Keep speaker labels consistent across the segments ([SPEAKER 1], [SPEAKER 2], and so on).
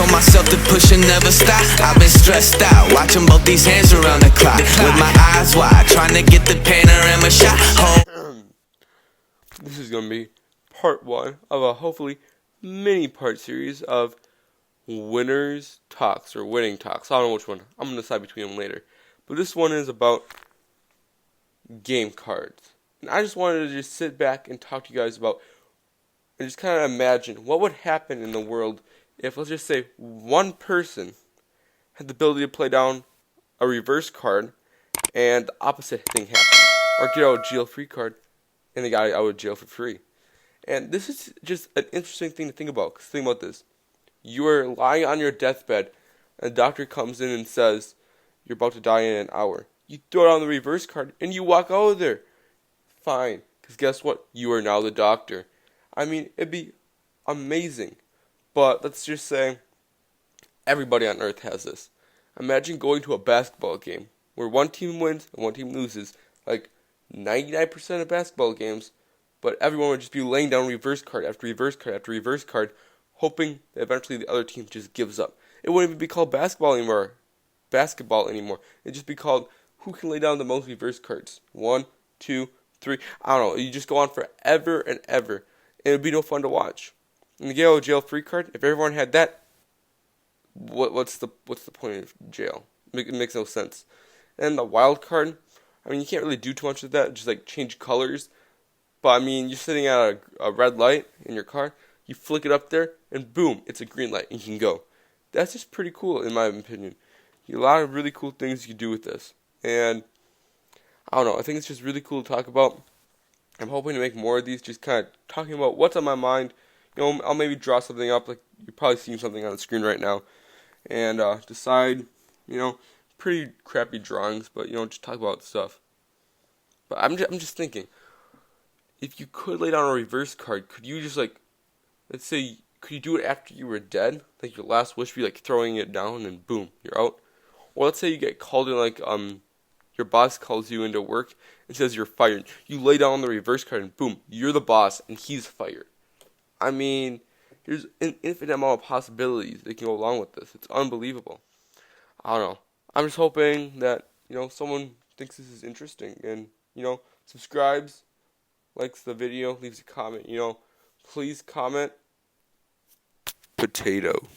[SPEAKER 1] told myself to push and never stop. I've been stressed out, watching both these hands around the clock, with my eyes wide, trying to get the panorama shot.
[SPEAKER 2] This is going to be part one of a hopefully mini-part series of winners talks or winning talks. I don't know which one. I'm going to decide between them later. But this one is about game cards. And I just wanted to just sit back and talk to you guys about and just kind of imagine what would happen in the world if, let's just say, one person had the ability to play down a reverse card and the opposite thing happened. Or get out of jail free card and they got out of jail for free. And this is just an interesting thing to think about. Because think about this. You are lying on your deathbed and the doctor comes in and says you're about to die in an hour. You throw down the reverse card and you walk out of there. Fine. Because guess what? You are now the doctor. I mean, it'd be amazing. But let's just say everybody on Earth has this. Imagine going to a basketball game where one team wins and one team loses. Like 99% of basketball games. But everyone would just be laying down reverse card after reverse card after reverse card, hoping that eventually the other team just gives up. It wouldn't even be called basketball anymore. It'd just be called who can lay down the most reverse cards. 1, 2, 3. I don't know. You just go on forever and ever. And it'd be no fun to watch. And the get out of jail free card, if everyone had that, what's the point of jail? It makes no sense. And the wild card, I mean, you can't really do too much with that. Just like change colors. But I mean, you're sitting at a red light in your car. You flick it up there, and boom, it's a green light, and you can go. That's just pretty cool, in my opinion. A lot of really cool things you can do with this. And I don't know. I think it's just really cool to talk about. I'm hoping to make more of these, just kind of talking about what's on my mind. You know, I'll maybe draw something up, like you're probably seeing something on the screen right now, and decide, pretty crappy drawings, but just talk about stuff. But I'm just thinking, if you could lay down a reverse card, could you just let's say, could you do it after you were dead? Like your last wish would be throwing it down and boom, you're out. Or let's say you get called in your boss calls you into work and says you're fired. You lay down the reverse card and boom, you're the boss and he's fired. I mean, there's an infinite amount of possibilities that can go along with this. It's unbelievable. I don't know. I'm just hoping that, someone thinks this is interesting and, subscribes, likes the video, leaves a comment, please comment potato.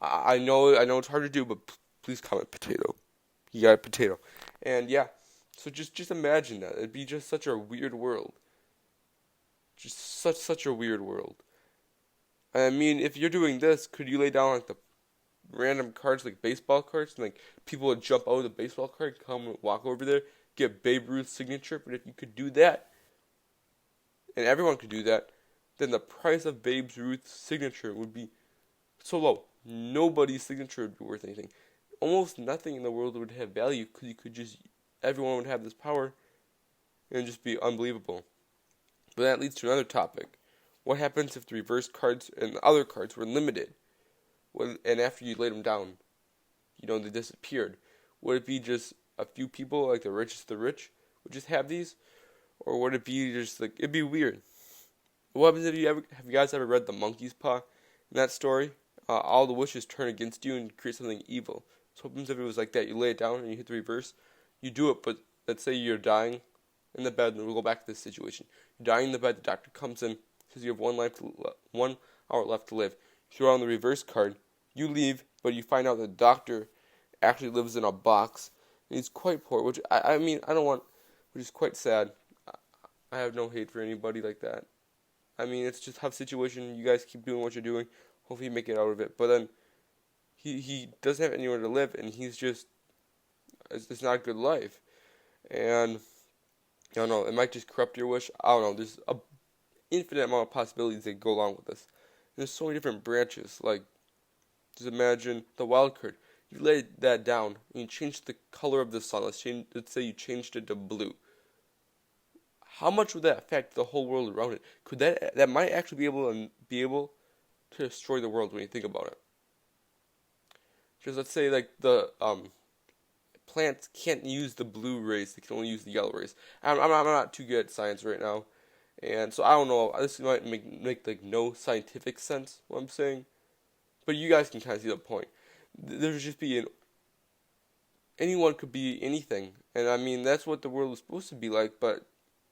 [SPEAKER 2] I know it's hard to do, but please comment potato. You got a potato. And yeah, so just imagine that. It'd be just such a weird world. Just such a weird world. I mean, if you're doing this, could you lay down the random cards, like baseball cards, and people would jump out of the baseball card, come and walk over there, get Babe Ruth's signature? But if you could do that, and everyone could do that, then the price of Babe Ruth's signature would be so low. Nobody's signature would be worth anything. Almost nothing in the world would have value because everyone would have this power and just be unbelievable. But that leads to another topic. What happens if the reverse cards and the other cards were limited? And after you laid them down, they disappeared. Would it be just a few people, like the richest of the rich, would just have these? Or would it be just it'd be weird? What happens if have you guys ever read The Monkey's Paw? In that story, all the wishes turn against you and create something evil. So what happens if it was like that? You lay it down and you hit the reverse. You do it, but let's say you're dying in the bed, and we'll go back to this situation. You're dying in the bed, the doctor comes in, says you have 1 hour left to live. You throw on the reverse card, you leave, but you find out the doctor actually lives in a box, and he's quite poor, which I don't want, which is quite sad. I have no hate for anybody like that. I mean, it's just a tough situation. You guys keep doing what you're doing. Hopefully you make it out of it. But then he doesn't have anywhere to live, and it's not a good life. And I don't know, it might just corrupt your wish. I don't know. There's an infinite amount of possibilities that go along with this. And there's so many different branches. Just imagine the wild card. You lay that down, and you change the color of the sun. Let's say you changed it to blue. How much would that affect the whole world around it? Could that might actually be able to destroy the world when you think about it? Because let's say the plants can't use the blue rays; they can only use the yellow rays. I'm not too good at science right now, and so I don't know. This might make no scientific sense what I'm saying, But you guys can kind of see the point. There's just anyone could be anything. And I mean, that's what the world is supposed to be like, but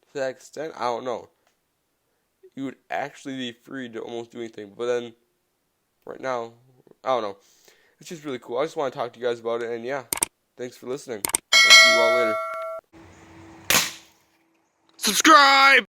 [SPEAKER 2] to that extent, I don't know. You would actually be free to almost do anything. But then, right now, I don't know. It's just really cool. I just want to talk to you guys about it, and yeah, thanks for listening. I'll see you all later. Subscribe!